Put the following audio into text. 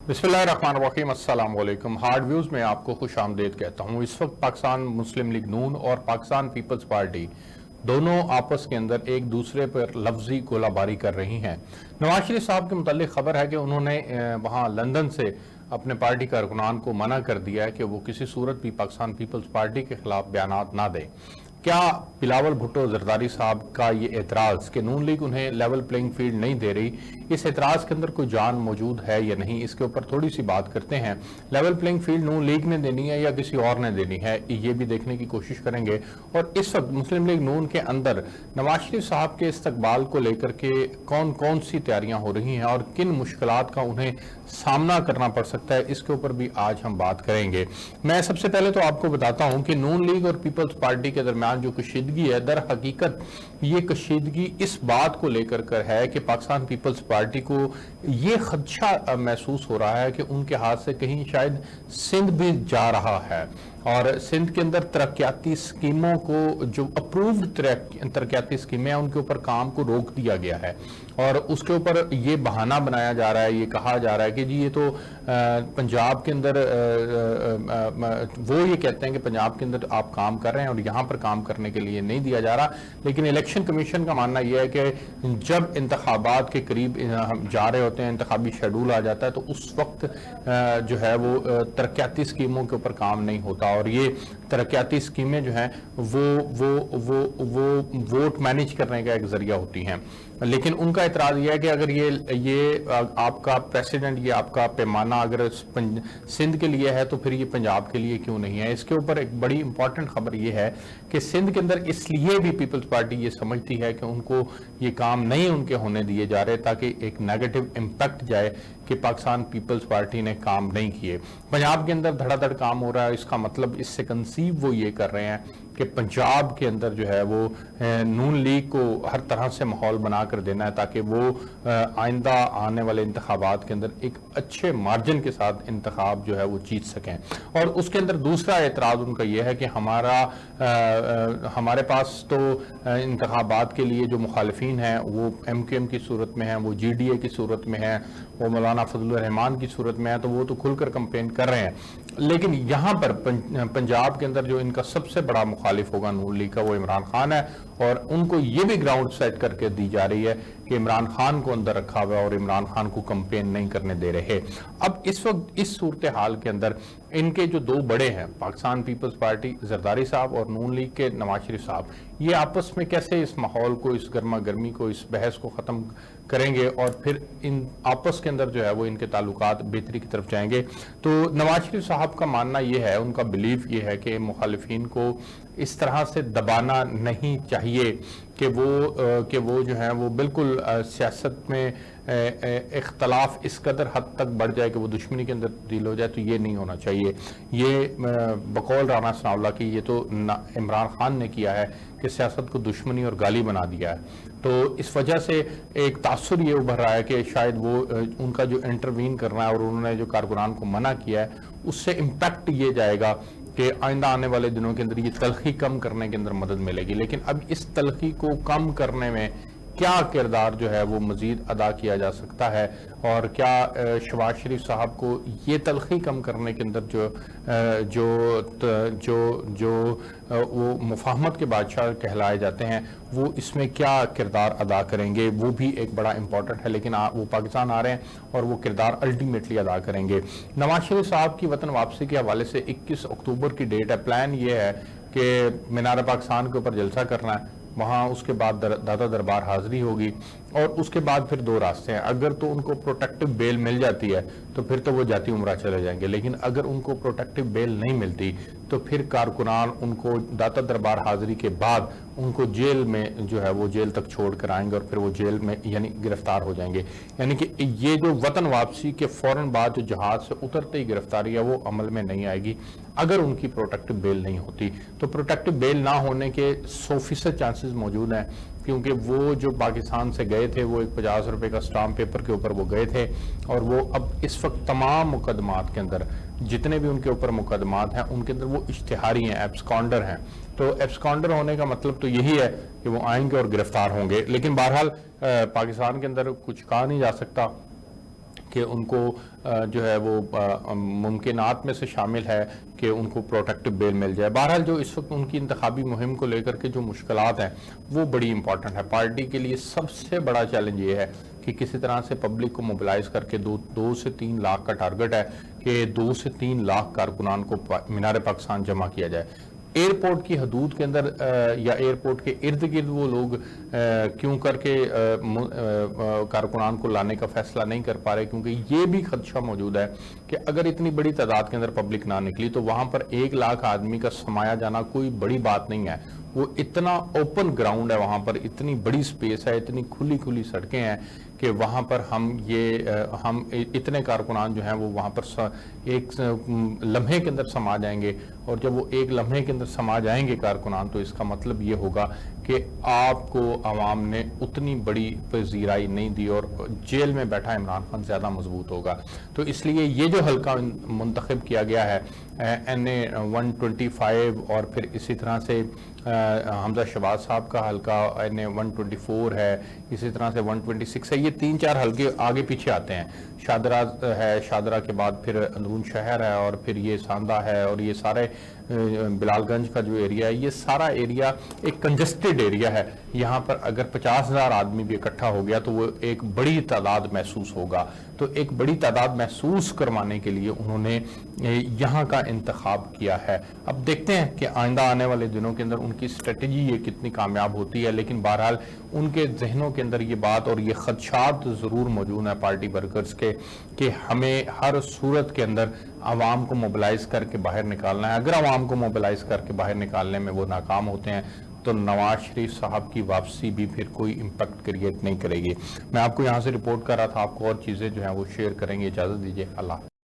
बिस्मिल्लाहिर्रहमानिर्रहीम, अस्सलाम वालेकुम। हार्ड व्यूज़ में आपको खुश आमदेद कहता हूँ। इस वक्त पाकिस्तान मुस्लिम लीग नून और पाकिस्तान पीपल्स पार्टी दोनों आपस के अंदर एक दूसरे पर लफ्जी गोलाबारी कर रही हैं। नवाज शरीफ साहब के मुतालिक खबर है कि उन्होंने वहाँ लंदन से अपने पार्टी कारकुनान को मना कर दिया है कि वो किसी सूरत भी पाकिस्तान पीपल्स पार्टी के खिलाफ बयानात ना दें। क्या बिलावल भुट्टो जरदारी साहब का ये एतराज़ कि नून लीग उन्हें लेवल प्लेइंग फील्ड नहीं दे रही, इस एतराज़ के अंदर कोई जान मौजूद है या नहीं, इसके ऊपर थोड़ी सी बात करते हैं। लेवल प्लेइंग फील्ड नून लीग ने देनी है या किसी और ने देनी है, ये भी देखने की कोशिश करेंगे। और इस वक्त मुस्लिम लीग नून के अंदर नवाज शरीफ साहब के इस्तकबाल को लेकर के कौन कौन सी तैयारियां हो रही हैं और किन मुश्किलात का उन्हें सामना करना पड़ सकता है, इसके ऊपर भी आज हम बात करेंगे। मैं सबसे पहले तो आपको बताता हूं कि नून लीग और पीपल्स पार्टी के दरमियान जो कशीदगी है, दर हकीकत ये कशीदगी इस बात को लेकर कर है कि पाकिस्तान पीपल्स पार्टी को ये खदशा महसूस हो रहा है कि उनके हाथ से कहीं शायद सिंध भी जा रहा है और सिंध के अंदर तरक्याती स्कीमों को, जो अप्रूव्ड तरक्याती स्कीमें हैं, उनके ऊपर काम को रोक दिया गया है और उसके ऊपर ये बहाना बनाया जा रहा है, ये कहा जा रहा है कि जी ये तो पंजाब के अंदर वो ये कहते हैं कि पंजाब के अंदर आप काम कर रहे हैं और यहाँ पर काम करने के लिए नहीं दिया जा रहा। लेकिन इलेक्शन कमीशन का मानना यह है कि जब इंतखाबात के करीब हम जा रहे होते हैं, इंतखाबी शेड्यूल आ जाता है, तो उस वक्त जो है वो तरक्याती स्कीमों के ऊपर काम नहीं होता और ये तरक्याती स्कीमें जो हैं वो वोट मैनेज करने का एक जरिया होती हैं। लेकिन उनका एतराज़ यह है कि अगर ये आपका प्रेसिडेंट, ये आपका पैमाना अगर सिंध के लिए है तो फिर ये पंजाब के लिए क्यों नहीं है। इसके ऊपर एक बड़ी इंपॉर्टेंट खबर ये है कि सिंध के अंदर इसलिए भी पीपल्स पार्टी ये समझती है कि उनको ये काम नहीं उनके होने दिए जा रहे ताकि एक नेगेटिव इम्पैक्ट जाए कि पाकिस्तान पीपल्स पार्टी ने काम नहीं किए। पंजाब के अंदर धड़ाधड़ काम हो रहा है, इसका मतलब इससे कंसीव वो ये कर रहे हैं कि पंजाब के अंदर जो है वो नून लीग को हर तरह से माहौल बना कर देना है ताकि वो आइंदा आने वाले इंतखाबात के अंदर एक अच्छे मार्जिन के साथ इंतखाब जो है वो जीत सकें। और उसके अंदर दूसरा एतराज़ उनका यह है कि हमारे पास तो इंतखाबात के लिए जो मुखालिफिन हैं वो MQM की सूरत में हैं, वो GDA की सूरत में हैं, वो मौलाना फजलुर रहमान की सूरत में है, तो वो तो खुलकर कंपेन कर रहे हैं। लेकिन यहाँ पर पंजाब के अंदर जो इनका सबसे बड़ा मुखालिफ होगा नून लीग का, वो इमरान खान है और उनको ये भी ग्राउंड सेट करके दी जा रही है कि इमरान खान को अंदर रखा हुआ है और इमरान खान को कंपेन नहीं करने दे रहे। अब इस वक्त इस सूरत हाल के अंदर इनके जो दो बड़े हैं, पाकिस्तान पीपल्स पार्टी जरदारी साहब और नून लीग के नवाज शरीफ साहब, ये आपस में कैसे इस माहौल को, इस गर्मा गर्मी को, इस बहस को ख़त्म करेंगे और फिर इन आपस के अंदर जो है वो इनके ताल्लुकात बेहतरी की तरफ जाएंगे। तो नवाज शरीफ साहब का मानना ये है, उनका बिलीफ ये है कि मुखालिफिन को इस तरह से दबाना नहीं चाहिए कि वो जो है वो बिल्कुल सियासत में इख्तलाफ इस कदर हद तक बढ़ जाए कि वो दुश्मनी के अंदर तब्दील हो जाए, तो ये नहीं होना चाहिए। ये बकौल राना सनाउल्लाह की ये तो इमरान खान ने किया है कि सियासत को दुश्मनी और गाली बना दिया है। तो इस वजह से एक तासुर ये उभर रहा है कि शायद वो उनका जो इंटरवीन करना है और उन्होंने जो कारकुनान को मना किया है उससे इम्पैक्ट ये जाएगा कि आइंदा आने वाले दिनों के अंदर ये तलखी कम करने के अंदर मदद मिलेगी। लेकिन अब इस तलखी को कम करने में क्या किरदार जो है वो मजीद अदा किया जा सकता है और क्या शहबाज शरीफ साहब को ये तलखी कम करने के अंदर जो वो मुफाहमत के बादशाह कहलाए जाते हैं वो इसमें क्या किरदार अदा करेंगे, वो भी एक बड़ा इंपॉर्टेंट है। लेकिन वो पाकिस्तान आ रहे हैं और वो किरदार अल्टीमेटली अदा करेंगे। नवाज शरीफ साहब की वतन वापसी के हवाले से 21 अक्टूबर की डेट है। प्लान ये है कि मीनार पाकिस्तान के ऊपर जलसा करना है, वहाँ उसके बाद दादा दरबार हाजिरी होगी और उसके बाद फिर दो रास्ते हैं। अगर तो उनको प्रोटेक्टिव बेल मिल जाती है तो फिर तो वो जाती उम्रा चले जाएंगे, लेकिन अगर उनको प्रोटेक्टिव बेल नहीं मिलती तो फिर कारकुनान उनको दाता दरबार हाजिरी के बाद उनको जेल में जो है वो जेल तक छोड़ कर आएंगे और फिर वो जेल में यानी गिरफ्तार हो जाएंगे। यानी कि ये जो वतन वापसी के फौरन बाद जो जहाज से उतरते ही गिरफ्तारी है वो अमल में नहीं आएगी अगर उनकी प्रोटेक्टिव बेल नहीं होती। तो प्रोटेक्टिव बेल ना होने के 100% चांसेस मौजूद हैं क्योंकि वो जो पाकिस्तान से गए थे वो एक 50 रुपए का स्टाम्प पेपर के ऊपर वो गए थे और वो अब इस वक्त तमाम मुकदमात के अंदर जितने भी उनके ऊपर मुकदमात हैं उनके अंदर वो इश्तिहारी हैं, एब्सकॉन्डर हैं। तो एब्सकॉन्डर होने का मतलब तो यही है कि वो आएंगे और गिरफ्तार होंगे। लेकिन बहरहाल पाकिस्तान के अंदर कुछ कहा नहीं जा सकता کہ ان کو جو ہے وہ ممکنات میں سے شامل ہے کہ ان کو پروٹیکٹیو بیل مل جائے. بہرحال جو اس وقت ان کی انتخابی مہم کو لے کر کے جو مشکلات ہیں وہ بڑی امپورٹنٹ ہے. پارٹی کے لیے سب سے بڑا چیلنج یہ ہے کہ کسی طرح سے پبلک کو موبلائز کر کے 2 سے 3 لاکھ کا ٹارگٹ ہے کہ 2 سے 3 لاکھ کارکنان کو مینار پاکستان جمع کیا جائے. ایئرپورٹ کی حدود کے اندر یا ایئرپورٹ کے ارد گرد وہ لوگ کیوں کر کے کارکنان کو لانے کا فیصلہ نہیں کر پا رہے, کیونکہ یہ بھی خدشہ موجود ہے کہ اگر اتنی بڑی تعداد کے اندر پبلک نہ نکلی تو وہاں پر 1 لاکھ آدمی کا سمایا جانا کوئی بڑی بات نہیں ہے. وہ اتنا اوپن گراؤنڈ ہے, وہاں پر اتنی بڑی سپیس ہے, اتنی کھلی سڑکیں ہیں کہ وہاں پر ہم اتنے کارکنان جو ہیں وہ وہاں پر ایک لمحے کے اندر سما جائیں گے, اور جب وہ ایک لمحے کے اندر سما جائیں گے کارکنان تو اس کا مطلب یہ ہوگا کہ آپ کو عوام نے اتنی بڑی پذیرائی نہیں دی اور جیل میں بیٹھا عمران خان زیادہ مضبوط ہوگا. تو اس لیے یہ جو حلقہ منتخب کیا گیا ہے NA 125 اور پھر اسی طرح سے حمزہ شہباز صاحب کا حلقہ NA 124 ہے, اسی طرح سے 126 ہے, یہ 3-4 حلقے آگے پیچھے آتے ہیں. شادرہ ہے, شادرہ کے بعد پھر اندرون شہر ہے, اور پھر یہ ساندہ ہے, اور یہ سارے بلال گنج کا جو ایریا ہے یہ سارا ایریا ایک کنجسٹڈ ایریا ہے. یہاں پر اگر 50,000 آدمی بھی اکٹھا ہو گیا تو وہ ایک بڑی تعداد محسوس ہوگا. تو ایک بڑی تعداد محسوس کروانے کے لیے انہوں نے یہاں کا انتخاب کیا ہے. اب دیکھتے ہیں کہ آئندہ آنے والے دنوں کے اندر ان کی اسٹریٹجی یہ کتنی کامیاب ہوتی ہے, لیکن بہرحال ان کے ذہنوں کے اندر یہ بات اور یہ خدشات ضرور موجود ہیں پارٹی ورکرز کے کہ ہمیں ہر صورت کے اندر عوام کو موبلائز کر کے باہر نکالنا ہے. اگر عوام کو موبلائز کر کے باہر نکالنے میں وہ ناکام ہوتے ہیں تو نواز شریف صاحب کی واپسی بھی پھر کوئی امپیکٹ کریٹ نہیں کرے گی. میں آپ کو یہاں سے رپورٹ کر رہا تھا, آپ کو اور چیزیں جو ہیں وہ شیئر کریں گے. اجازت دیجیے, اللہ.